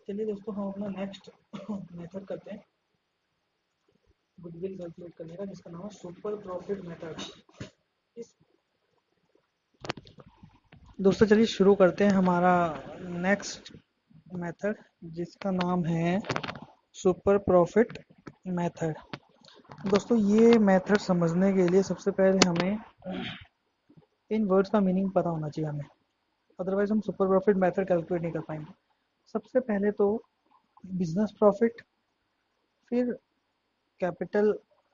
चलिए दोस्तों हम अपना नेक्स्ट मेथड करते हैं गुडविल कैलकुलेट करने का, जिसका नाम है सुपर प्रॉफिट मेथड। इस दोस्तों चलिए शुरू करते हैं हमारा नेक्स्ट मेथड, जिसका नाम है सुपर प्रॉफिट मेथड। दोस्तों ये मेथड समझने के लिए सबसे पहले हमें इन वर्ड्स का मीनिंग पता होना चाहिए हमें, अदरवाइज हम सुपर प्रॉफिट मेथड कैलकुलेट नहीं कर पाएंगे। सबसे पहले तो बिजनेस प्रॉफिट, फिर कैपिटल।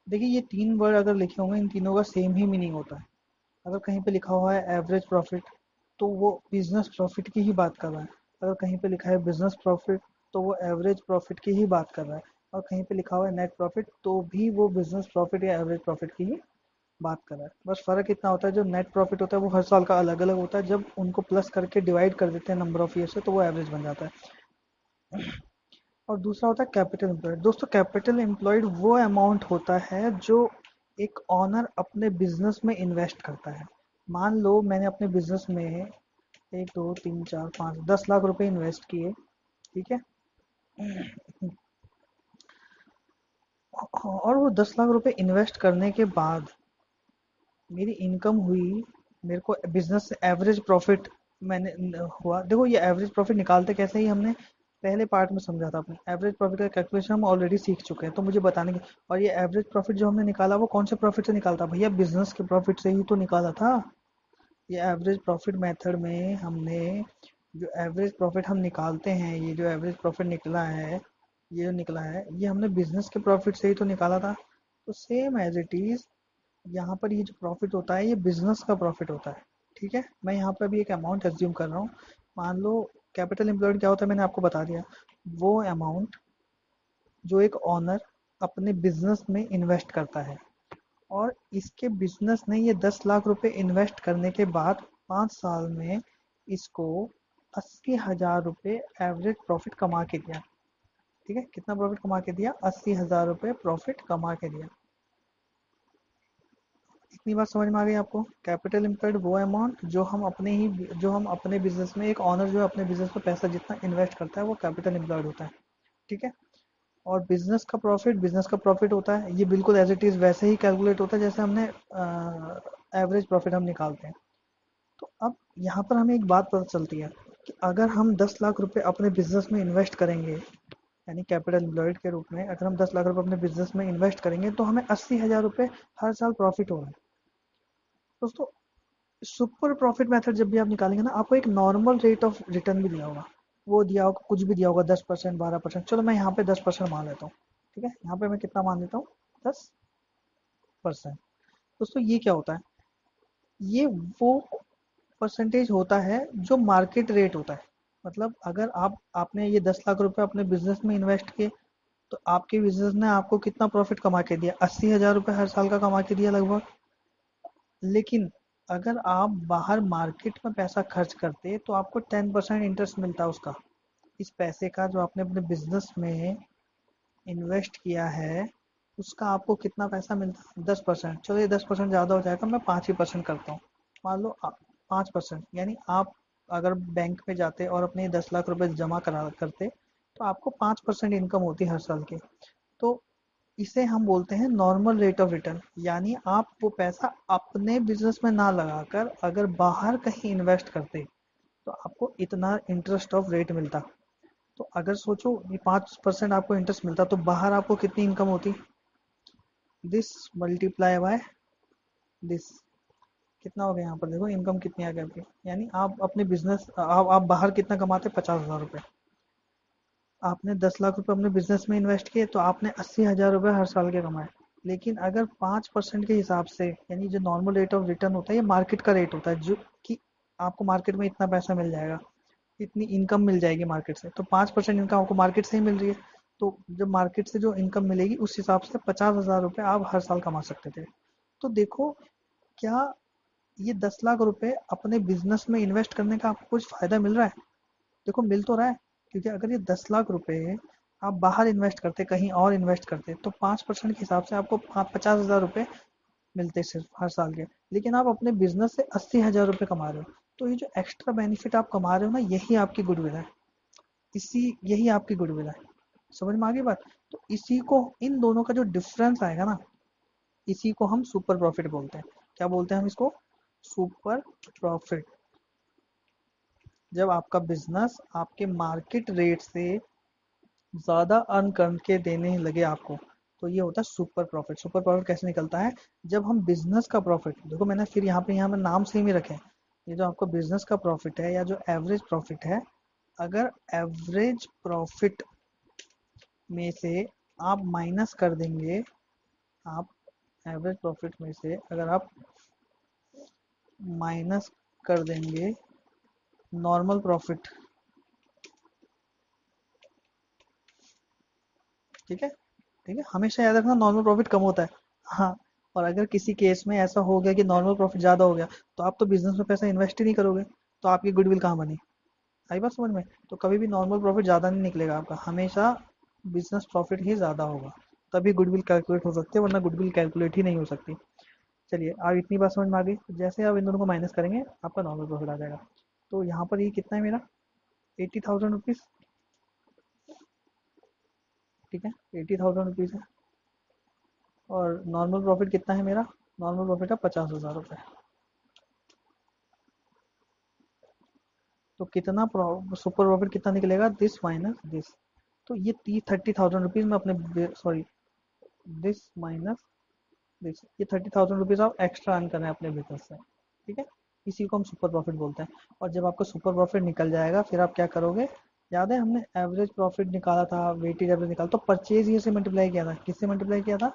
देखिए ये तीन वर्ड अगर लिखे होंगे, इन तीनों का सेम ही मीनिंग होता है। अगर कहीं पे लिखा हुआ है एवरेज प्रॉफिट तो वो बिजनेस प्रॉफिट की ही बात कर रहा है। अगर कहीं पे लिखा है बिजनेस प्रॉफिट तो वो एवरेज प्रॉफिट की ही बात कर रहा है। और कहीं पे लिखा हुआ है नेट प्रॉफिट तो भी वो बिजनेस प्रॉफिट या एवरेज प्रॉफिट की ही बात कर रहा है। बस फर्क इतना होता है, जो नेट प्रॉफिट होता है वो हर साल का अलग अलग होता है, जब उनको प्लस करके डिवाइड कर देते हैं नंबर ऑफ ईयर से तो वो एवरेज बन जाता है। और दूसरा होता है कैपिटल एम्प्लॉयड। दोस्तों कैपिटल एम्प्लॉयड वो अमाउंट होता है जो एक ऑनर अपने बिजनेस में इन्वेस्ट करता है। मान लो मैंने अपने बिजनेस में 1 2 3 4 5 10 लाख रुपए इन्वेस्ट किए, ठीक है। और वो 10 लाख रुपए इन्वेस्ट करने के बाद मेरी इनकम हुई, मेरे को बिजनेस से एवरेज प्रॉफिट हुआ। देखो ये एवरेज प्रॉफिट निकालते कैसे, ही हमने पहले पार्ट में समझा था। अपने एवरेज प्रॉफिट का कैलकुलेशन हम ऑलरेडी सीख चुके हैं, तो मुझे बताने की। और ये एवरेज प्रॉफिट जो हमने निकाला वो कौन से प्रॉफिट से निकालता भैया, बिजनेस के प्रॉफिट से ही तो निकाला था। ये एवरेज प्रॉफिट मेथड में हमने जो एवरेज प्रॉफिट हम निकालते हैं, ये जो एवरेज प्रॉफिट निकला है, ये जो निकला है ये हमने बिजनेस के प्रॉफिट से ही तो निकाला था। तो सेम एज इट इज यहाँ पर ये जो प्रॉफिट होता है ये बिजनेस का प्रॉफिट होता है, ठीक है। मैं यहाँ पर अभी एक अमाउंट एज्यूम कर रहा हूँ। मान लो कैपिटल एम्प्लॉयड क्या होता है, मैंने आपको बता दिया। वो अमाउंट जो एक ऑनर अपने बिजनेस में इन्वेस्ट करता है, और इसके बिजनेस ने ये 10 लाख रुपए इन्वेस्ट करने के बाद 5 साल में इसको 80 हजार रुपये एवरेज प्रॉफिट कमा के दिया। ठीक है, कितना प्रॉफिट कमा के दिया, 80 हजार रुपये प्रॉफिट कमा के दिया। इतनी बात समझ में आ गई आपको। कैपिटल एम्प्लॉयड वो अमाउंट जो हम अपने बिजनेस में, एक ऑनर जो अपने बिजनेस में पैसा जितना इन्वेस्ट करता है वो कैपिटल एम्प्लॉयड होता है, ठीक है। और बिजनेस का प्रॉफिट होता है, ये बिल्कुल एज इट इज वैसे ही कैलकुलेट होता है जैसे हमने एवरेज प्रॉफिट हम निकालते हैं। तो अब यहाँ पर हमें एक बात पता चलती है कि अगर हम 10 लाख रुपए अपने बिजनेस में इन्वेस्ट करेंगे, यानी कैपिटल एम्प्लॉयड के रूप में अगर हम 10 लाख रुपए अपने बिजनेस में इन्वेस्ट करेंगे तो हमें 80 हजार रुपये हर साल प्रॉफिट होगा। दोस्तों सुपर प्रॉफिट मेथड जब भी आप निकालेंगे ना, आपको एक नॉर्मल रेट ऑफ रिटर्न भी दिया होगा। वो दिया होगा, कुछ भी दिया होगा, 10%, 12%। चलो मैं यहाँ पे 10% मान लेता हूँ, ठीक है। यहाँ पे मैं कितना मान लेता हूँ, 10%। दोस्तों ये क्या होता है, ये वो परसेंटेज होता है जो मार्केट रेट होता है। मतलब अगर आपने ये 10 लाख रुपए अपने बिजनेस में इन्वेस्ट किए, तो आपके बिजनेस ने आपको कितना प्रॉफिट कमा के दिया, 80 हजार रुपये हर साल का कमा के दिया लगभग। लेकिन अगर आप बाहर मार्केट में पैसा खर्च करते तो आपको 10% इंटरेस्ट मिलता उसका। इस पैसे का जो आपने अपने बिजनेस में इन्वेस्ट किया है उसका आपको कितना पैसा मिलता है, 10%। चलो ये 10% ज़्यादा हो जाएगा, मैं 5% करता हूँ। मान लो 5%, यानी आप अगर बैंक में जाते और अपने 10 लाख रुपए जमा करा करते तो आपको 5% इनकम होती हर साल की। तो इसे हम बोलते हैं नॉर्मल रेट ऑफ रिटर्न। यानी आप वो पैसा अपने बिजनेस में ना लगाकर अगर बाहर कहीं इन्वेस्ट करते तो आपको इतना इंटरेस्ट ऑफ रेट मिलता। तो अगर सोचो ये 5% आपको इंटरेस्ट मिलता तो बाहर आपको कितनी इनकम होती, दिस मल्टीप्लाई बाय दिस। कितना हो गया यहाँ पर, देखो इनकम कितनी आ गई आपकी। यानी आप अपने बिजनेस आप बाहर कितना कमाते, 50 हजार रुपये। आपने 10 लाख रुपए अपने बिजनेस में इन्वेस्ट किए तो आपने 80 हजार रुपये हर साल के कमाए। लेकिन अगर 5% के हिसाब से, यानी जो नॉर्मल रेट ऑफ रिटर्न होता है ये मार्केट का रेट होता है, जो कि आपको मार्केट में इतना पैसा मिल जाएगा, इतनी इनकम मिल जाएगी मार्केट से। तो 5% इनकम आपको मार्केट से ही मिल रही है। तो जब मार्केट से जो इनकम मिलेगी उस हिसाब से 50 हजार रुपये आप हर साल कमा सकते थे। तो देखो, क्या ये 10 लाख रुपए अपने बिजनेस में इन्वेस्ट करने का आपको कुछ फायदा मिल रहा है? देखो मिल तो रहा है, क्योंकि अगर ये 10 लाख रुपए आप बाहर इन्वेस्ट करते, कहीं और इन्वेस्ट करते, तो 5% के हिसाब से आपको 50 हजार रुपये मिलते सिर्फ हर साल के। लेकिन आप अपने बिजनेस से 80 हजार रुपये कमा रहे हो। तो ये जो एक्स्ट्रा बेनिफिट आप कमा रहे हो ना, यही आपकी गुडविल है। इसी यही आपकी गुडविल है। समझ में आ गई बात? तो इसी को, इन दोनों का जो डिफरेंस आएगा ना, इसी को हम सुपर प्रॉफिट बोलते हैं। क्या बोलते हैं हम इसको? Super profit. जब आपका बिजनेस आपके मार्केट रेट से ज्यादा अर्न करके देने लगे आपको, तो ये होता है सुपर प्रॉफिट। सुपर प्रॉफिट कैसे निकलता है? जब हम बिजनेस का प्रॉफिट, देखो मैंने फिर यहाँ पे नाम सेम ही रखे हैं। ये जो आपका बिजनेस का प्रॉफिट है या जो एवरेज प्रॉफिट है, अगर एवरेज प्रॉफिट में से आप माइनस कर देंगे, आप एवरेज प्रॉफिट में से अगर आप माइनस कर देंगे नॉर्मल प्रॉफिट, ठीक है, ठीक है, हमेशा याद रखना नॉर्मल प्रॉफिट कम होता है। हाँ, और अगर किसी केस में ऐसा हो गया कि नॉर्मल प्रॉफिट ज़्यादा हो गया, तो आप तो बिजनेस में पैसा इन्वेस्ट ही नहीं करोगे, तो आपकी गुडविल कहाँ बनी? आई बात समझ में? तो कभी भी नॉर्मल प्रॉफिट ज़्यादा नहीं निकलेगा आपका, हमेशा बिजनेस प्रॉफिट ही ज़्यादा होगा, तभी गुडविल कैलकुलेट हो सकती है, वरना गुडविल कैलकुलेट ही नहीं हो सकती। चलिए, आप इतनी बात समझ में आ गई। जैसे आप इन दोनों को माइनस करेंगे, आपका नॉर्मल प्रॉफिट आ जाएगा। तो यहाँ पर ये कितना है मेरा? 80,000 रुपीज़। ठीक है, 80,000 रुपीज़ है। और नॉर्मल प्रॉफिट कितना है मेरा? नॉर्मल प्रॉफिट है 50,000 रुपये। तो कितना सुपर प्रॉफिट कितना निकलेगा? This minus this. तो ये 30,000 रुपीज़ में अपने, सॉरी, दिस माइनस दिस, ये 30,000 रुपीज़ आप एक्स्ट्रा अर्न कर रहे हैं अपने बिजनेस से। ठीक है, इसी को हम सुपर प्रॉफिट बोलते हैं। और जब आपका सुपर प्रॉफिट निकल जाएगा, फिर आप क्या करोगे? याद है हमने एवरेज प्रॉफिट निकाला था, वेटेज एवरेज निकाला, तो परचेज ईयर से मल्टीप्लाई किया था। किससे मल्टीप्लाई किया था?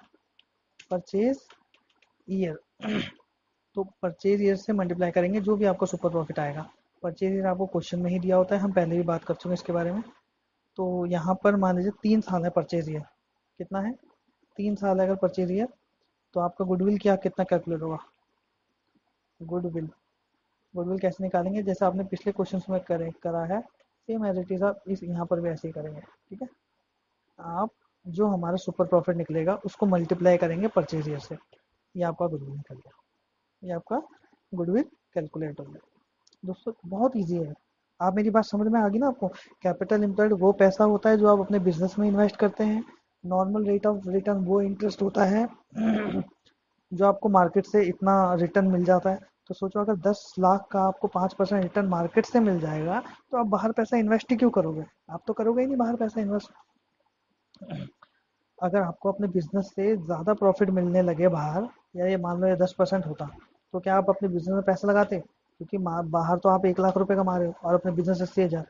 Purchase year. तो परचेज ईयर से मल्टीप्लाई करेंगे जो भी आपको सुपर प्रॉफिट आएगा। परचेज ईयर आपको क्वेश्चन में ही दिया होता है, हम पहले भी बात कर चुके हैं इसके बारे में। तो यहाँ पर मान लीजिए 3 साल है परचेज ईयर। कितना है? 3 साल है अगर परचेज ईयर, तो आपका गुडविल क्या कितना कैलकुलेट होगा? गुडविल, गुडविल कैसे निकालेंगे? जैसे आपने पिछले क्वेश्चन में करा है, सेम एज इट इज आप इस यहाँ पर भी ऐसे ही करेंगे। ठीक है, आप जो हमारा सुपर प्रॉफिट निकलेगा उसको मल्टीप्लाई करेंगे परचेज ईयर से, ये आपका गुडविल निकल गया, ये आपका गुडविल कैलकुलेट हो गया। दोस्तों बहुत इजी है। आप मेरी बात समझ में आ गई ना आपको? कैपिटल एम्प्लॉयड वो पैसा होता है जो आप अपने बिजनेस में इन्वेस्ट करते हैं। नॉर्मल रेट ऑफ रिटर्न वो इंटरेस्ट होता है जो आपको मार्केट से इतना रिटर्न मिल जाता है। तो सोचो, अगर 10 लाख का आपको 5% रिटर्न मार्केट से मिल जाएगा, तो आप बाहर पैसा इन्वेस्ट ही क्यों करोगे? आप तो करोगे ही नहीं बाहर पैसा इन्वेस्ट। अगर आपको अपने बिजनेस से ज़्यादा प्रॉफिट मिलने लगे बाहर, या ये मान लो ये 10% होता, तो क्या आप अपने बिजनेस में पैसा लगाते? क्योंकि बाहर तो आप 1 लाख रुपए कमा रहे हो और अपने बिजनेस 80,000,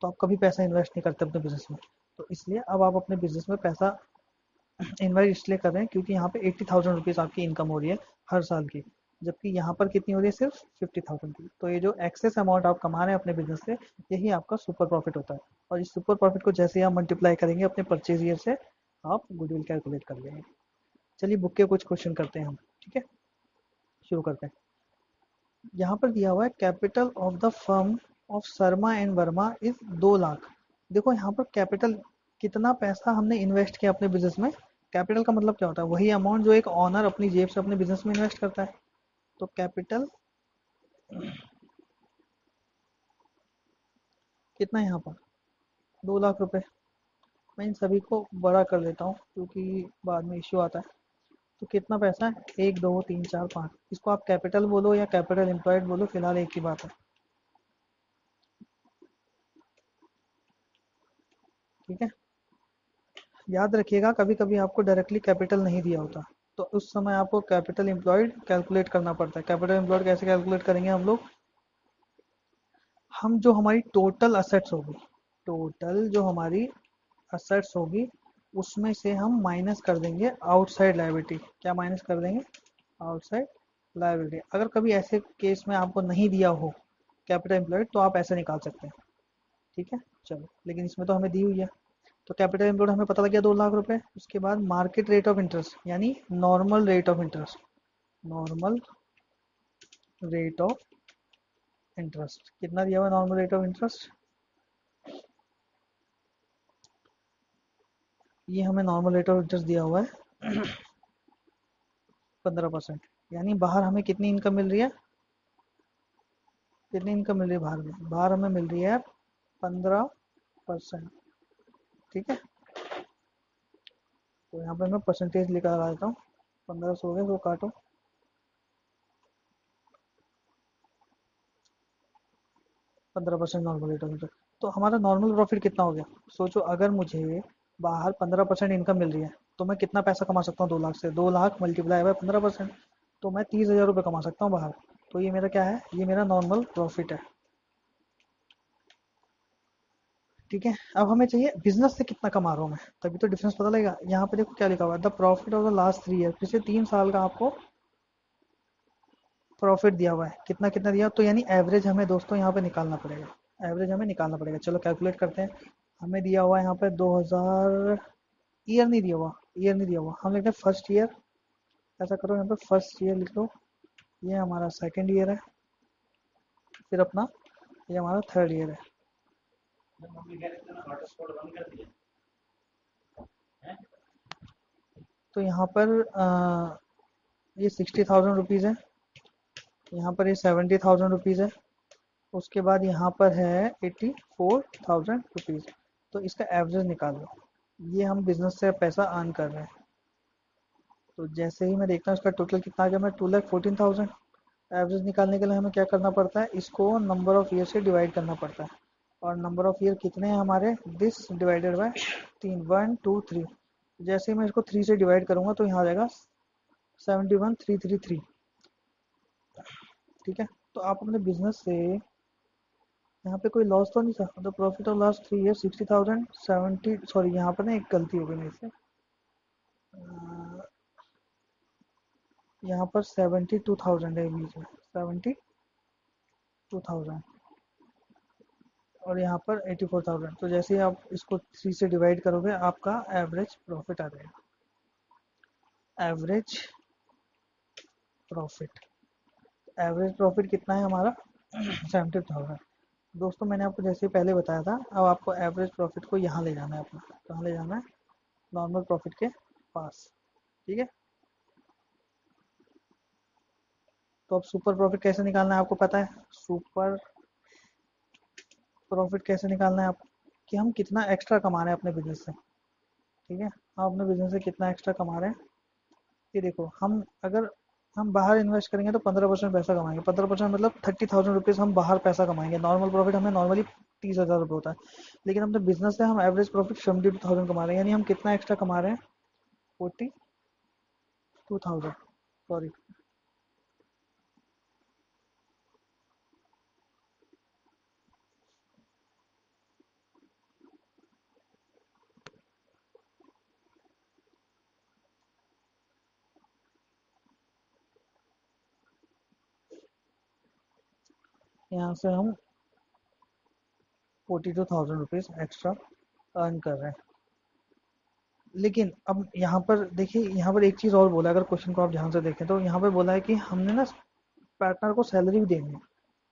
तो आप कभी पैसा इन्वेस्ट नहीं करते अपने बिजनेस में। तो इसलिए अब आप अपने बिजनेस में पैसा इन्वेस्ट इसलिए कर रहे हैं क्योंकि यहाँ पे 80,000 रुपीज़ आपकी इनकम हो रही है हर साल की, जबकि यहाँ पर कितनी हो रही है? सिर्फ 50,000 की। तो ये जो एक्सेस अमाउंट आप कमा रहे हैं अपने बिजनेस से, यही आपका सुपर प्रॉफिट होता है। और इस सुपर प्रॉफिट को जैसे ही आप मल्टीप्लाई करेंगे अपने परचेज ईयर से, आप गुडविल कैलकुलेट कर लेंगे। चलिए बुक के कुछ क्वेश्चन करते हैं हम। ठीक है, शुरू करते हैं। यहाँ पर दिया हुआ है capital of the firm of Sharma and Verma is 2 lakh. देखो यहाँ पर कैपिटल, कितना पैसा हमने इन्वेस्ट किया अपने बिजनेस में। कैपिटल का मतलब क्या होता है? वही अमाउंट जो एक ऑनर अपनी जेब से अपने बिजनेस में इन्वेस्ट करता है। तो कैपिटल कितना है यहाँ पर? 2 लाख रुपए। मैं इन सभी को बड़ा कर देता हूँ क्योंकि बाद में इश्यू आता है। तो कितना पैसा है? 1 2 3 4 5, इसको आप कैपिटल बोलो या कैपिटल एम्प्लॉयड बोलो, फिलहाल एक ही बात है। ठीक है, याद रखिएगा कभी कभी आपको डायरेक्टली कैपिटल नहीं दिया होता, तो उस समय आपको कैपिटल एम्प्लॉयड कैलकुलेट करना पड़ता है। कैपिटल एम्प्लॉयड कैसे कैलकुलेट करेंगे हम लोग? हम जो हमारी टोटल असेट्स होगी, टोटल जो हमारी असेट्स होगी, उसमें से हम माइनस कर देंगे आउटसाइड लायबिलिटी। क्या माइनस कर देंगे? Outside liability. अगर कभी ऐसे केस में आपको नहीं दिया हो कैपिटल एम्प्लॉयड, तो आप ऐसे निकाल सकते हैं। ठीक है, चलो, लेकिन इसमें तो हमें दी हुई है। तो कैपिटल एम्प्लॉयड हमें पता लग गया 2 लाख रुपए। उसके बाद मार्केट रेट ऑफ इंटरेस्ट यानी normal rate of interest, normal rate of interest कितना दिया हुआ है? नॉर्मल रेट ऑफ इंटरेस्ट, ये हमें नॉर्मल रेट ऑफ इंटरेस्ट दिया हुआ है 15%। यानी बाहर हमें कितनी इनकम मिल रही है? कितनी इनकम मिल रही है बाहर में? बाहर हमें मिल रही है 15 परसेंट। ठीक है, तो यहाँ पे मैं परसेंटेज निकाल देता हूँ। 1500 हो गया, वो काटो। 15% नॉर्मल रेट ऑफ। तो हमारा नॉर्मल प्रॉफिट कितना हो गया? सोचो, अगर मुझे बाहर 15% इनकम मिल रही है तो मैं कितना पैसा कमा सकता हूँ 2 लाख से? 2 लाख मल्टीप्लाई बाय 15%, तो मैं 30,000 रुपये कमा सकता हूँ बाहर। तो ये मेरा क्या है? ये मेरा नॉर्मल प्रॉफिट है। ठीक है, अब हमें चाहिए बिजनेस से कितना कमा रहा हूँ मैं, तभी तो डिफरेंस पता लगेगा। यहाँ पे देखो क्या लिखा हुआ है, the profit of the last 3 year, पिछले 3 साल का आपको प्रॉफिट दिया हुआ है। कितना कितना दिया, तो यानी एवरेज हमें दोस्तों यहाँ पे निकालना पड़ेगा। एवरेज हमें निकालना पड़ेगा। चलो कैलकुलेट करते हैं। हमें दिया हुआ है यहाँ पे 2000, ईयर नहीं दिया हुआ, ईयर नहीं दिया हुआ, हम लिखते हैं फर्स्ट ईयर। ऐसा करो, यहाँ पे फर्स्ट ईयर लिख लो। ये हमारा सेकेंड ईयर है, फिर अपना ये हमारा थर्ड ईयर है। तो यहाँ पर ये 60,000 रुपीज़ है, यहाँ पर ये 70,000 रुपीज़ है, उसके बाद यहाँ पर है 84,000 रुपीज़। तो इसका एवरेज निकाल लो। ये हम बिजनेस से पैसा अर्न कर रहे हैं। तो जैसे ही मैं देखता हूँ इसका टोटल कितना आ गया, मैं 2,14,000। एवरेज निकालने के लिए हमें क्या करना पड़ता है, इसको नंबर ऑफ ईयर से डिवाइड करना पड़ता है। और नंबर ऑफ ईयर कितने हैं हमारे? This divided by 3, 1 2 3। जैसे ही मैं इसको 3 से डिवाइड करूंगा तो यहाँ आ जाएगा 71,333। ठीक है, तो आप अपने बिजनेस से यहाँ पे कोई लॉस तो नहीं था? The profit of last 3 year 60,000 70, sorry यहाँ पर ना एक गलती हो गई मेरे से। यहाँ पर 72,000 है बीच में, 72,000, और यहाँ पर 84,000। तो जैसे ही आप इसको 3 से डिवाइड करोगे आपका एवरेज प्रॉफिट आ जाएगा। एवरेज प्रॉफिट, एवरेज प्रॉफिट कितना है हमारा? 70,000। दोस्तों मैंने आपको जैसे पहले बताया था, अब आपको एवरेज प्रॉफिट को यहाँ ले जाना है अपना। कहाँ ले जाना है? नॉर्मल प्रॉफिट के पास। ठीक है, तो अब सुपर प्रॉफिट कैसे निकालना है आपको पता है? सुपर प्रॉफिट कैसे निकालना है आपको, कि हम कितना एक्स्ट्रा कमा रहे हैं अपने बिजनेस से। ठीक है, हम अपने बिजनेस से कितना एक्स्ट्रा कमा रहे हैं। ये देखो, हम अगर हम बाहर इन्वेस्ट करेंगे तो 15% पैसा कमाएंगे। 15% मतलब 30,000 रुपीज़ हम बाहर पैसा कमाएंगे। नॉर्मल प्रॉफिट हमें नॉर्मली 30,000 रुपये होता है, लेकिन अपने बिजनेस से हम एवरेज प्रॉफिट 72,000 कमा रहे हैं। यानी हम कितना एक्स्ट्रा कमा रहे हैं? 42,000, सॉरी। यहाँ से हम 42,000 रुपीज़ एक्स्ट्रा अर्न कर रहे हैं। लेकिन अब यहाँ पर देखिए, यहाँ पर एक चीज़ और बोला है, अगर क्वेश्चन को आप ध्यान से देखें तो यहाँ पे बोला है कि हमने ना पार्टनर को सैलरी भी देनी है,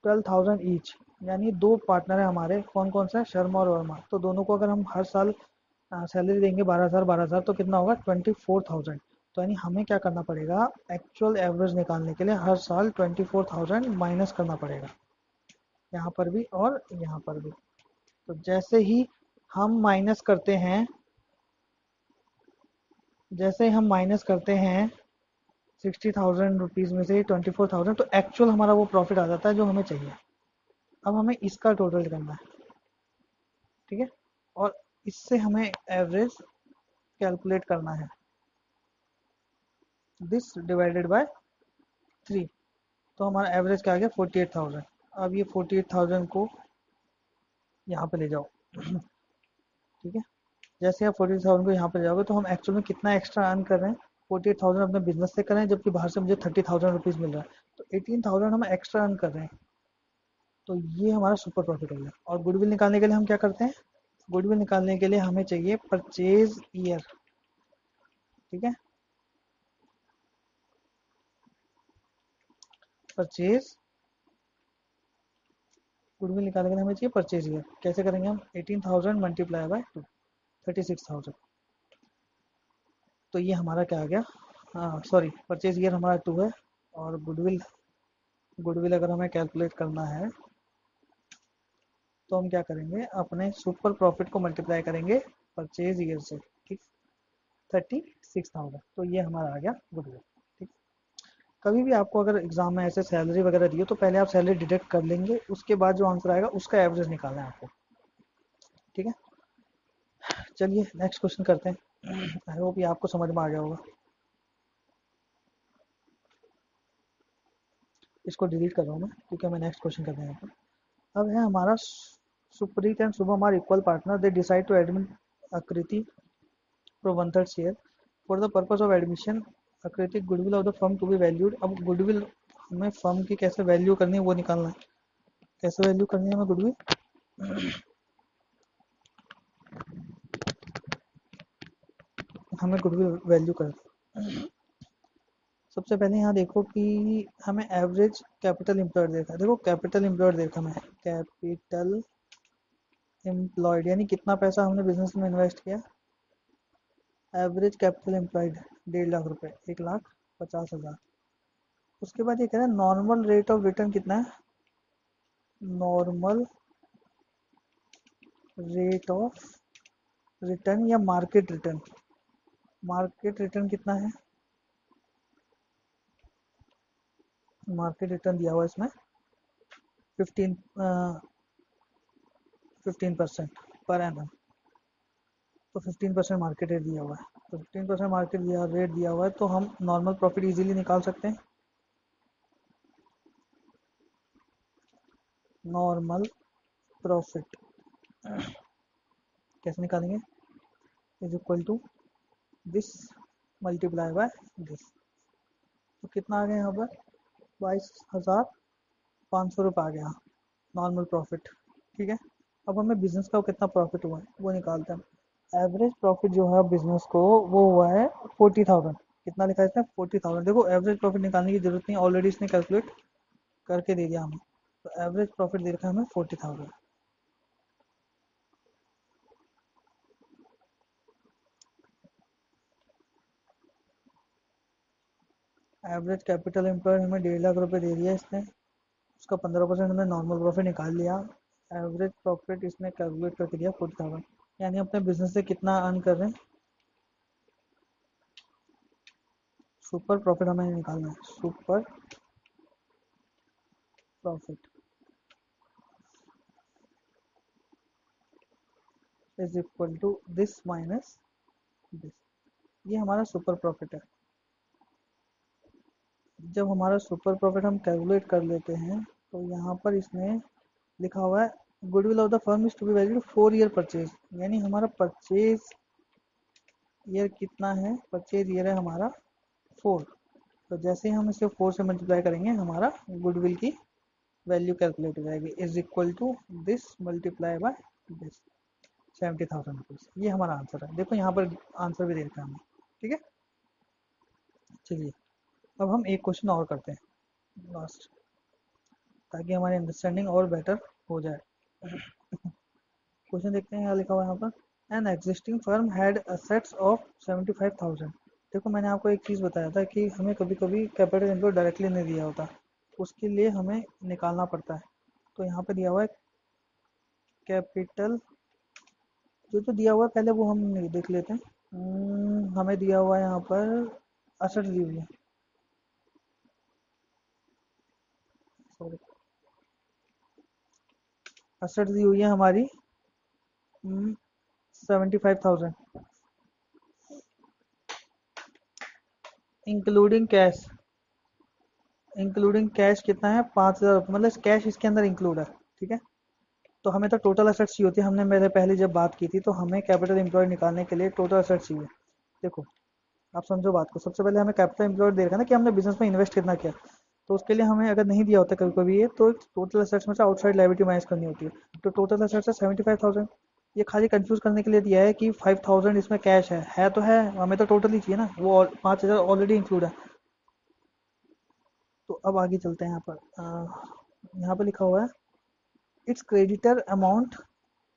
12,000 ईच। यानी 2 पार्टनर है हमारे, कौन कौन सा है? शर्मा और वर्मा। तो दोनों को अगर हम हर साल सैलरी देंगे 12,000 12,000, तो कितना होगा? 24,000। तो यानी हमें क्या करना पड़ेगा, एक्चुअल एवरेज निकालने के लिए हर साल 24,000 माइनस करना पड़ेगा, यहाँ पर भी और यहाँ पर भी। तो जैसे ही हम माइनस करते हैं, जैसे हम माइनस करते हैं 60,000 रुपीज़ में से 24,000, तो एक्चुअल हमारा वो प्रॉफिट आ जाता है जो हमें चाहिए। अब हमें इसका टोटल करना है। ठीक है, और इससे हमें एवरेज कैलकुलेट करना है, दिस डिवाइडेड बाय 3। तो हमारा एवरेज क्या आ गया? 48,000। अब ये 48,000 को यहाँ पे ले जाओ। ठीक है, जैसे आप 48,000 को यहाँ पे ले जाओगे तो हम एक्चुअल में कितना एक्स्ट्रा अर्न कर रहे हैं? 48,000 अपने बिजनेस से कर रहे हैं, जबकि बाहर से मुझे 30,000 रुपीज़ मिल रहा है। तो 18,000 हम एक्स्ट्रा अर्न कर रहे हैं। तो ये हमारा सुपर प्रॉफिट हो गया। और गुडविल निकालने के लिए हम क्या करते हैं? गुडविल निकालने के लिए हमें चाहिए परचेज ईयर। ठीक है, परचेज, गुडविल निकालने के लिए हमें चाहिए परचेज ईयर। कैसे करेंगे हम? 18,000 मल्टीप्लाई बाय 2, 36,000। तो ये हमारा क्या आ गया? हाँ सॉरी, परचेज ईयर हमारा 2 है। और गुडविल, गुडविल अगर हमें कैलकुलेट करना है तो हम क्या करेंगे, अपने सुपर प्रॉफिट को मल्टीप्लाई करेंगे परचेज ईयर से, ठीक, 36,000, तो ये हमारा आ गया गुडविल। ठीक, कभी भी आपको अगर एग्जाम में ऐसे सैलरी वगैरह दी हो तो पहले आप सैलरी डिडक्ट कर लेंगे, उसके बाद जो आंसर आएगा उसका एवरेज निकालना है आपको। ठीक है, चलिए नेक्स्ट क्वेश्चन करते हैं। आई होप ये आपको समझ में आ गया होगा। इसको डिलीट कर रहा हूँ मैं क्योंकि हमें नेक्स्ट क्वेश्चन करना है यहाँ पर। अब है हमारा Supreet and Shubham are equal partner, they decide to admit Aakriti for one third share for the purpose of admission Aakriti goodwill of the firm to be valued. अब गुडविल हमें फर्म की कैसे वैल्यू करनी है वो निकालना है। कैसे वैल्यू करनी है हमें गुडविल, हमें गुडविल वैल्यू कर, सबसे पहले यहाँ देखो कि हमें एवरेज कैपिटल एम्प्लॉयड देखा, देखो कैपिटल एम्प्लॉयड देखा मैं, कैपिटल एम्प्लॉयड यानी कितना पैसा हमने बिजनेस में इन्वेस्ट किया। एवरेज कैपिटल एम्प्लॉयड 1.5 लाख रुपए, 1,50,000। उसके बाद ये कह रहा है नॉर्मल रेट ऑफ रिटर्न कितना है, नॉर्मल रेट ऑफ रिटर्न या मार्केट रिटर्न, मार्केट रिटर्न कितना है, मार्केट रिटर्न दिया हुआ है इसमें 15% पर एनम, तो 15% मार्केट रेट दिया हुआ है, तो 15% मार्केट रेट दिया हुआ है, तो हम नॉर्मल प्रॉफिट इजीली निकाल सकते हैं। नॉर्मल प्रॉफिट कैसे निकालेंगे, is equal to this multiply by this, तो कितना आ गया यहाँ पर 22,500 रुपये आ गया नॉर्मल प्रॉफिट। ठीक है, अब हमें बिजनेस का कितना प्रॉफिट हुआ है वो निकालते हैं। एवरेज प्रॉफिट जो है बिजनेस को वो हुआ है 40,000, कितना लिखा है इसमें 40,000। देखो एवरेज प्रॉफिट निकालने की जरूरत नहीं, ऑलरेडी इसने कैलकुलेट करके दे दिया हमें, तो एवरेज प्रॉफिट दे रखा है हमें 40,000। एवरेज कैपिटल एम्प्लॉयड हमें 1.5 लाख रुपए दे दिया इसने, उसका 15% हमने नॉर्मल प्रॉफिट निकाल लिया, एवरेज प्रॉफिट इसने कैलकुलेट करके दिया 40,000, यानी अपने बिजनेस से कितना अर्न कर रहे हैं, सुपर प्रॉफिट हमें निकालना है, super profit is equal to this minus this, ये हमारा सुपर प्रॉफिट है। जब हमारा सुपर प्रॉफिट हम कैलकुलेट कर लेते हैं तो यहाँ पर इसने लिखा हुआ है goodwill of the firm is to be valued 4 year purchase, यानी हमारा परचेज ईयर कितना है, परचेज ईयर है हमारा 4, तो जैसे ही हम इसे 4 से मल्टीप्लाई करेंगे हमारा गुडविल की वैल्यू कैलकुलेट हो जाएगी, is equal to this multiply by this 70,000 rupees, ये हमारा आंसर है। देखो यहाँ पर आंसर भी दे रखा है हमें। ठीक है, चलिए अब हम एक क्वेश्चन और करते हैं लास्ट, ताकि हमारी अंडरस्टैंडिंग और बेटर हो जाए। क्वेश्चन देखते हैं, यहाँ लिखा हुआ है यहाँ पर an existing firm had assets of 75,000। देखो मैंने आपको एक चीज़ बताया था कि हमें कभी कभी कैपिटल इनपुट डायरेक्टली नहीं दिया होता, उसके लिए हमें निकालना पड़ता है। तो यहाँ पे दिया हुआ है कैपिटल, जो दिया हुआ है पहले वो हम देख लेते हैं। हमें दिया हुआ है यहाँ पर असेट्स दी हुई है, सॉरी असेट्स दी हुई है हमारी 75,000 इंक्लूडिंग कैश, इंक्लूडिंग कैश कितना है 5,000 रुपये, मतलब कैश इसके अंदर इंक्लूड है। ठीक है, तो हमें तो टोटल असेट्स चाहिए होती है, हमने मेरे पहले जब बात की थी तो हमें कैपिटल एम्प्लॉयड निकालने के लिए टोटल असेट्स चाहिए। देखो आप समझो बात को, सबसे पहले हमें कैपिटल एम्प्लॉयड दे रखा है ना कि हमने बिजनेस में इन्वेस्ट कितना किया, तो उसके लिए हमें अगर नहीं दिया होता कभी कभी ये, तो टोटल असेट्स में से आउटसाइड लायबिलिटी माइनस करनी होती है, तो टोटल असेट्स है 75,000। ये खाली कंफ्यूज करने के लिए दिया है कि 5,000 इसमें कैश है तो है, हमें तो टोटल ही चाहिए ना, वो 5,000 ऑलरेडी इंक्लूड है। तो अब आगे चलते हैं, यहाँ पर लिखा हुआ है it's creditor amount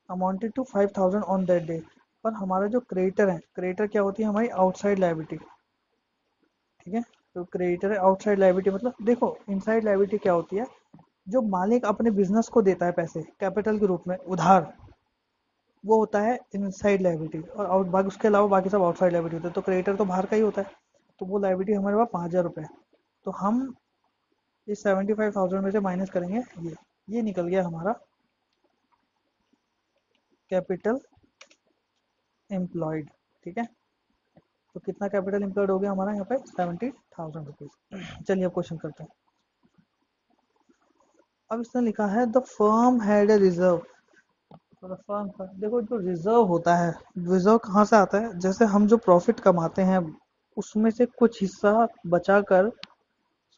amounted to 5,000 on that day, पर हमारा जो क्रेडिटर है, क्रेडिटर क्या होती है हमारी आउटसाइड लायबिलिटी। ठीक है, तो क्रेडिटर है आउटसाइड लायबिलिटी, मतलब देखो इनसाइड लायबिलिटी क्या होती है, जो मालिक अपने बिजनेस को देता है पैसे कैपिटल के रूप में उधार, वो होता है इनसाइड लाइबिलिटी, और आउट बाकी उसके अलावा बाकी सब आउटसाइड लाइबिलिटी होता है। तो क्रेडिटर तो बाहर का ही होता है, तो वो लाइबिलिटी हमारे पास 5,000 रुपये है। तो हम इस 75,000 में से माइनस करेंगे ये निकल गया हमारा कैपिटल एम्प्लॉयड। ठीक है, तो कितना कैपिटल एम्प्लॉयड हो गया हमारा यहाँ पे 70,000 रुपीज। चलिए अब क्वेश्चन करते हैं। अब इसने लिखा है the firm had a reserve. तो द फर्म का देखो, जो रिजर्व होता है, रिजर्व कहाँ से आता है? जैसे हम जो प्रॉफिट कमाते हैं उसमें से कुछ हिस्सा बचा कर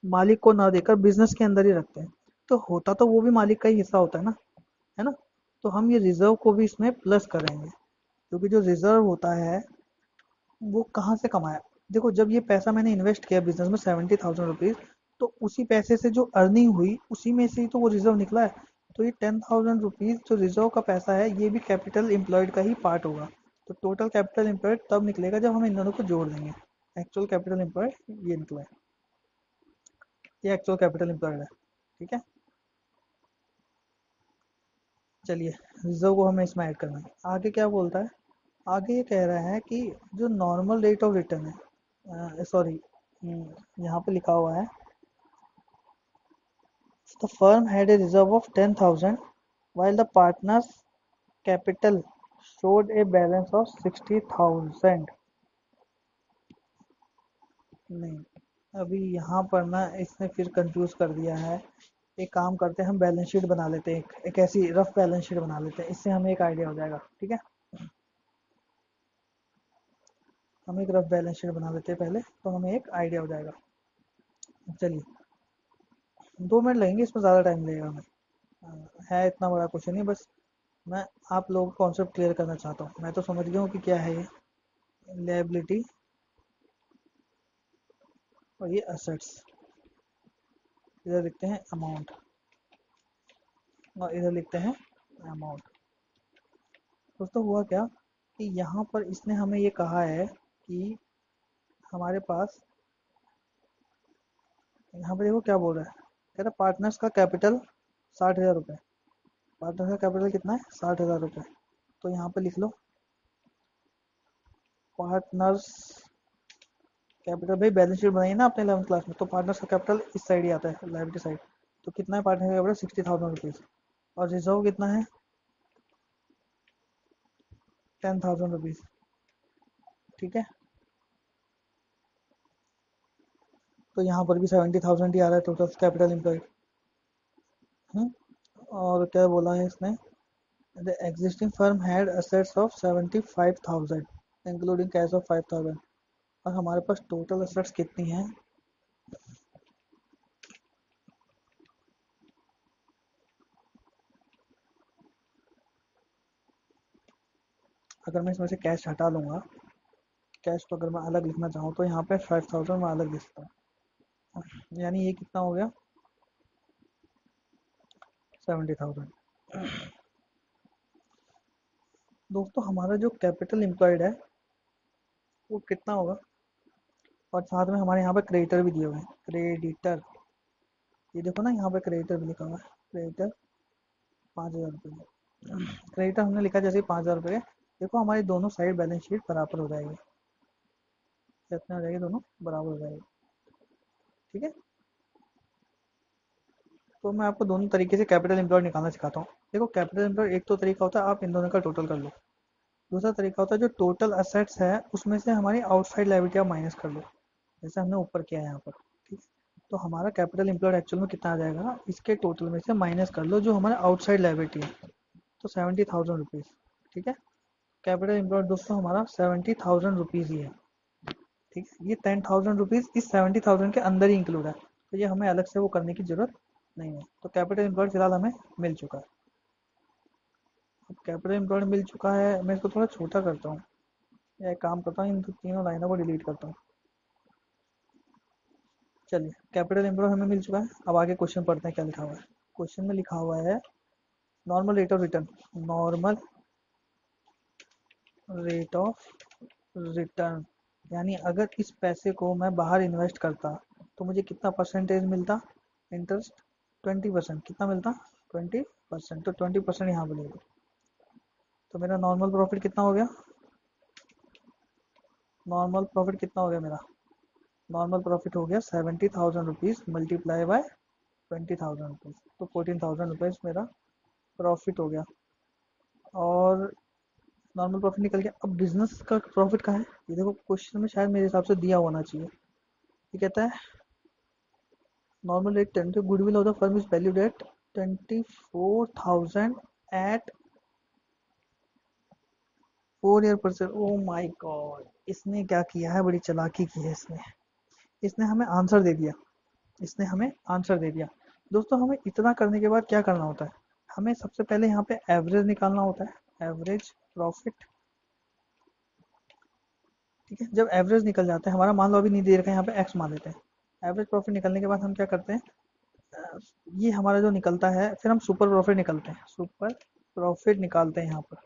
मालिक को ना देकर बिजनेस के अंदर ही रखते हैं, तो होता तो वो भी मालिक का ही हिस्सा होता है ना? तो हम ये रिजर्व को भी इसमें प्लस करेंगे, क्योंकि जो रिजर्व होता है वो कहाँ से कमाया? देखो, जब ये पैसा मैंने इन्वेस्ट किया बिजनेस में 70,000 रुपीज, तो उसी पैसे से जो अर्निंग हुई उसी में से ही तो वो रिजर्व निकला है। तो ये 10,000 रुपीज जो रिजर्व का पैसा है ये भी कैपिटल एम्प्लॉयड का ही पार्ट होगा। तो टोटल कैपिटल एम्प्लॉयड तब निकलेगा जब हम इन दोनों को जोड़ देंगे। एक्चुअल कैपिटल एम्प्लॉयड ये निकला है, ये एक्चुअल कैपिटल एम्प्लॉयड है। ठीक है, चलिए रिजर्व को हमें इसमें ऐड करना है। आगे क्या बोलता है? आगे ये कह रहा है कि जो नॉर्मल रेट ऑफ रिटर्न है, सॉरी, यहाँ पे लिखा हुआ है the firm had a reserve of 10,000 while the partner's capital showed a balance of 60,000। नहीं, अभी यहाँ पर ना इसने फिर कंफ्यूज कर दिया है। एक काम करते हैं, हम बैलेंस शीट बना लेते हैं, एक ऐसी रफ बैलेंस शीट बना लेते हैं, इससे हमें एक आइडिया हो जाएगा। ठीक है, हम एक रफ बैलेंस शीट बना लेते हैं पहले, तो हमें एक आइडिया हो जाएगा। चलिए 2 मिनट लगेंगे, इसमें ज़्यादा टाइम लगेगा हमें। है इतना बड़ा क्वेश्चन नहीं, बस मैं आप लोगों को कॉन्सेप्ट क्लियर करना चाहता हूँ। मैं तो समझ गया हूँ कि क्या है ये लायबिलिटी और ये असेट्स। इधर लिखते हैं अमाउंट और इधर लिखते हैं अमाउंट। दोस्तों हुआ क्या कि यहाँ पर इसने हमें ये कहा है कि हमारे पास, यहाँ पे देखो क्या बोल रहा है, कह रहा पार्टनर्स का कैपिटल 60,000 रुपये। पार्टनर्स का कैपिटल कितना है? 60,000 रुपये। तो यहाँ पे लिख लो पार्टनर्स कैपिटल। भाई बैलेंस शीट बनाई है ना आपने 11th क्लास में, तो पार्टनर्स का कैपिटल इस साइड ही आता है, लाइबिलिटी साइड। तो कितना है पार्टनर का कैपिटल? 60,000 रुपीज़। और रिजर्व कितना है? 10,000 रुपीज़। ठीक है, तो यहाँ पर भी 70,000 ही आ रहा है टोटल कैपिटल एम्प्लॉयड। और क्या बोला है इसने? The existing firm had assets of 75,000 including cash of 5,000। और हमारे पास टोटल असेट्स कितनी है? अगर मैं इसमें से कैश हटा लूँगा, कैश को अगर मैं अलग लिखना चाहूँ तो यहाँ पे 5,000 मैं अलग लिखता हूँ, यानी ये कितना हो गया? 70,000। दोस्तों हमारा जो कैपिटल एम्प्लॉयड है वो कितना होगा? और साथ में हमारे यहाँ पे क्रेडिटर भी दिए हुए हैं, क्रेडिटर। ये देखो ना, यहाँ पे क्रेडिटर भी लिखा हुआ है, क्रेडिटर 5,000 रुपये। क्रेडिटर हमने लिखा जैसे 5,000 रुपये। देखो हमारी दोनों साइड बैलेंस शीट बराबर हो जाएगी, कितने हो जाएगी? दोनों बराबर हो जाएगी। ठीक है, तो मैं आपको दोनों तरीके से कैपिटल एम्प्लॉयड निकालना सिखाता हूँ। देखो कैपिटल एम्प्लॉयड एक तो तरीका होता है आप इन दोनों का टोटल कर लो। दूसरा तरीका होता है जो टोटल असेट्स है उसमें से हमारी आउटसाइड लायबिलिटी आप माइनस कर लो, जैसे हमने ऊपर किया है यहाँ पर। ठीक है, तो हमारा कैपिटल एम्प्लॉयड एक्चुअल में कितना आ जाएगा? इसके टोटल में से माइनस कर लो जो हमारा आउटसाइड लायबिलिटी है, तो 70,000 रुपीज़। ठीक है, कैपिटल एम्प्लॉयड दोस्तों हमारा 70,000 रुपीज़ ही है। ठीक है, ये 10,000 रुपीज़ इस 70,000 के अंदर ही इंक्लूड है, तो ये हमें अलग से वो करने की जरूरत नहीं है। तो कैपिटल एम्प्लॉयड फिलहाल हमें मिल चुका है। अब कैपिटल एम्प्लॉयड मिल चुका है, मैं इसको थोड़ा छोटा करता हूँ, या एक काम करता हूँ इन तीनों लाइनों को डिलीट करता हूँ। चलिए कैपिटल एम्प्लॉयड हमें मिल चुका है। अब आगे क्वेश्चन पढ़ते हैं क्या लिखा हुआ है। क्वेश्चन में लिखा हुआ है normal rate of return. Normal rate of return यानी अगर इस पैसे को मैं बाहर इन्वेस्ट करता तो मुझे कितना परसेंटेज मिलता? इंटरेस्ट 20%, कितना मिलता? 20%, तो 20% यहाँ पर ले लो। तो मेरा नॉर्मल प्रॉफिट कितना हो गया? नॉर्मल प्रॉफिट कितना हो गया मेरा? नॉर्मल प्रॉफिट हो गया 70,000 रुपीज़ मल्टीप्लाई बाय 20,000 रुपीज़, तो 14,000 रुपीज़ मेरा प्रॉफिट हो गया। और नॉर्मल प्रॉफिट निकल गया। अब बिजनेस का प्रॉफिट कहाँ है? ये देखो क्वेश्चन में शायद मेरे हिसाब से दिया होना चाहिए। ये कहता है normal rate 10, goodwill of the firm is valued at 24,000 at 4 year percent. Oh my God, इसने क्या किया है, बड़ी चालाकी की है इसने। इसने हमें आंसर दे दिया। इसने हमें आंसर दे दिया। दोस्तों हमें इतना करने के बाद क्या करना होता है? हमें सबसे पहले यहाँ पे एवरेज निकालना होता है, एवरेज प्रॉफिट। ठीक है, जब एवरेज निकल जाता है हमारा, मान लो अभी नहीं दे रखा है, यहाँ पे एक्स मान लेते हैं। एवरेज प्रॉफिट निकलने के बाद हम क्या करते हैं, ये हमारा जो निकलता है, फिर हम सुपर प्रॉफिट निकलते हैं, सुपर प्रॉफिट निकालते हैं यहाँ पर।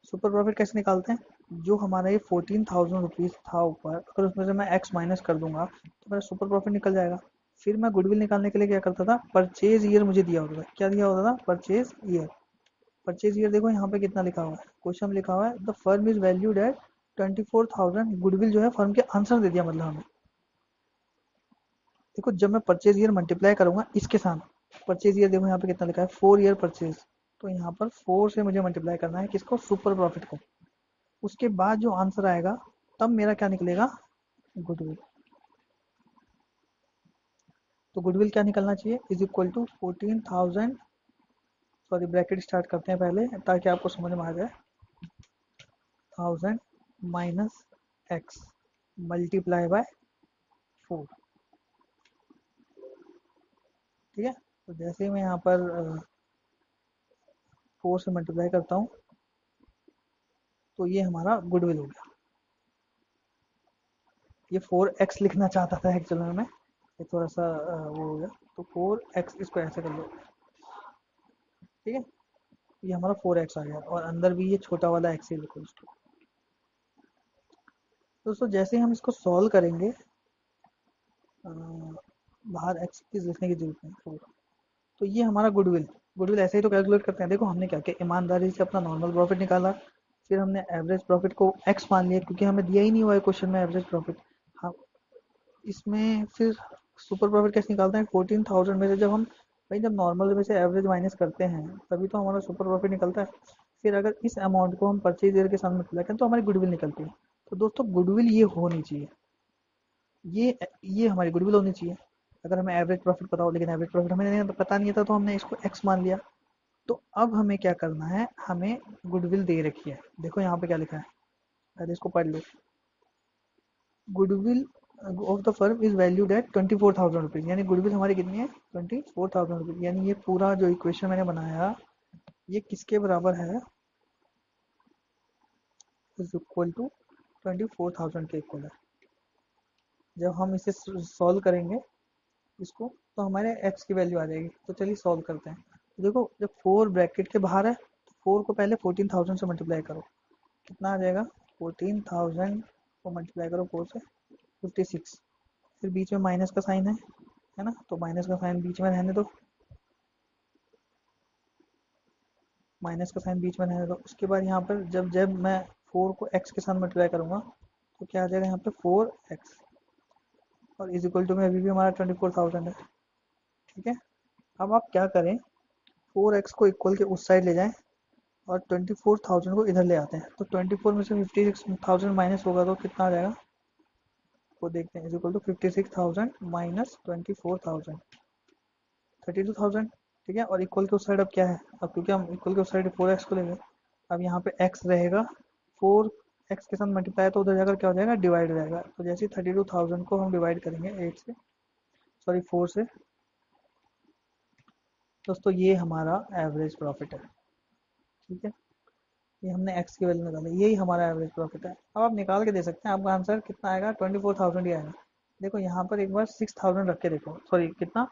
सुपर प्रॉफिट कैसे निकालते हैं? जो हमारा ये 14,000 रुपीज़ था ऊपर, अगर उसमें से मैं एक्स माइनस कर दूंगा तो मेरा सुपर प्रॉफिट निकल जाएगा। फिर मैं गुडविल निकालने के लिए क्या करता था, परचेज ईयर मुझे दिया होता था। क्या दिया होता था? Purchase year. परचेज ईयर देखो यहाँ पे कितना लिखा हुआ है, क्वेश्चन में लिखा हुआ है the firm is valued at 24,000। Goodwill जो है फर्म के आंसर दे दिया, मतलब हमें। देखो जब मैं परचेज ईयर मल्टीप्लाई करूंगा इसके साथ, परचेज ईयर देखो यहाँ पे कितना लिखा है, 4 ईयर परचेज। तो यहाँ पर 4 से मुझे मल्टीप्लाई करना है किसको? सुपर प्रॉफिट को। उसके बाद जो आंसर आएगा तब मेरा क्या निकलेगा? गुडविल। तो गुडविल क्या निकलना चाहिए? Is equal to 14,000, sorry bracket start करते हैं पहले ताकि आपको समझ में आ जाए, 1000 माइनस एक्स मल्टीप्लाई बाय 4। ठीक है, तो जैसे ही मैं यहाँ पर 4 से मल्टीप्लाई करता हूँ तो ये हमारा गुडविल हो गया। ये 4x लिखना चाहता था एक्चुअल में मैं, ये थोड़ा सा वो हो गया। तो 4x, इसको ऐसे कर लो। ठीक है, ये हमारा 4x आ गया, और अंदर भी ये छोटा वाला x ही लिखो इसको। दोस्तों जैसे ही हम इसको सॉल्व करेंगे, बाहर x की लिखने की जरूरत नहीं, 4। तो ये हमारा गुडविल। गुडविल ऐसे ही तो कैलकुलेट करते हैं। देखो हमने क्या किया, ईमानदारी से अपना नॉर्मल प्रॉफिट निकाला, फिर हमने एवरेज प्रॉफिट को x मान लिया क्योंकि हमें दिया ही नहीं हुआ है क्वेश्चन में एवरेज प्रॉफिट। हाँ, इसमें फिर सुपर प्रॉफिट कैसे निकालते हैं? 14,000 में से जब हम, भाई जब नॉर्मल में से एवरेज माइनस करते हैं तभी तो हमारा सुपर प्रॉफिट निकलता है। फिर अगर इस अमाउंट को हम परचेज ईयर के साथ मल्टीप्लाई करें तो हमारी गुडविल निकलती है। तो दोस्तों गुडविल ये होनी चाहिए, ये हमारी गुडविल होनी चाहिए। अगर हमें एवरेज प्रॉफिट पता हो, लेकिन एवरेज प्रॉफिट हमें पता नहीं था तो हमने इसको एक्स मान लिया। तो अब हमें क्या करना है, हमें गुडविल दे रखी है, देखो यहाँ पे क्या लिखा है, पहले इसको पढ़ लो। Goodwill of the firm is valued at 24,000 rupees, यानी गुडविल हमारी कितनी है? 24,000 रुपीज़। यानी ये पूरा जो इक्वेशन मैंने बनाया ये किसके बराबर है? इज इक्वल टू 24,000 के इक्वल है। जब हम इसे सॉल्व करेंगे इसको तो हमारे x की वैल्यू आ जाएगी। तो चलिए सॉल्व करते हैं। तो देखो जब 4 ब्रैकेट के बाहर है तो 4 को पहले 14,000 से मल्टीप्लाई करो, कितना आ जाएगा? 14,000 को मल्टीप्लाई करो 4 से, 56। फिर बीच में माइनस का साइन है ना, तो माइनस का साइन बीच में रहने दो, माइनस का साइन बीच में रहने दो। उसके बाद यहाँ पर जब जब मैं 4 को x के साथ मल्टीप्लाई करूँगा तो क्या आ जाएगा यहाँ पे? 4x, और इज इक्वल टू में अभी भी हमारा 24,000 है। ठीक है, अब आप क्या करें, 4x को इक्वल के उस साइड ले जाएं और 24,000 को इधर ले आते हैं। तो 24 में से 56,000 माइनस होगा तो कितना आ जाएगा वो देखते हैं। Is equal to 56,000 minus 24,000, 32,000। ठीक है, और इक्वल के उस साइड अब क्या है, अब क्योंकि हम इक्वल के उस साइड 4x को ले गए, अब यहाँ पे x रहेगा, 4x के साथ मल्टीप्लाई तो उधर जाकर क्या हो जाएगा? डिवाइड हो जाएगा। तो जैसे 32,000 को हम डिवाइड करेंगे 8 से, सॉरी 4 से, दोस्तों ये हमारा एवरेज प्रॉफिट है। ठीक है, ये हमने x की वैल्यू निकाली, यही हमारा एवरेज प्रॉफिट है। अब आप निकाल के दे सकते हैं, आपका आंसर कितना आएगा? 24,000 ही आएगा। देखो यहाँ पर एक बार 6,000 रख के देखो, सॉरी कितना,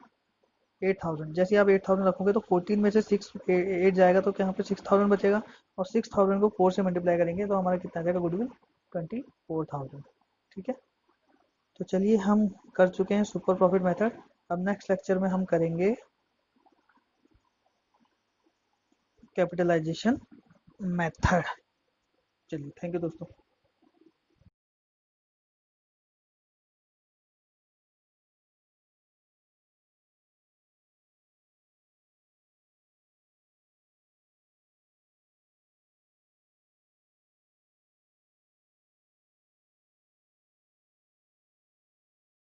8,000। जैसे आप 8,000 रखोगे तो 14 में से 8 जाएगा तो क्या यहाँ पे 6,000 बचेगा, और 6,000 को 4 से मल्टीप्लाई करेंगे तो हमारा कितना आ जाएगा गुडविल? 24,000। ठीक है, तो चलिए हम कर चुके हैं सुपर प्रॉफिट मेथड। अब नेक्स्ट लेक्चर में हम करेंगे कैपिटलाइजेशन मेथड। चलिए, थैंक यू दोस्तों।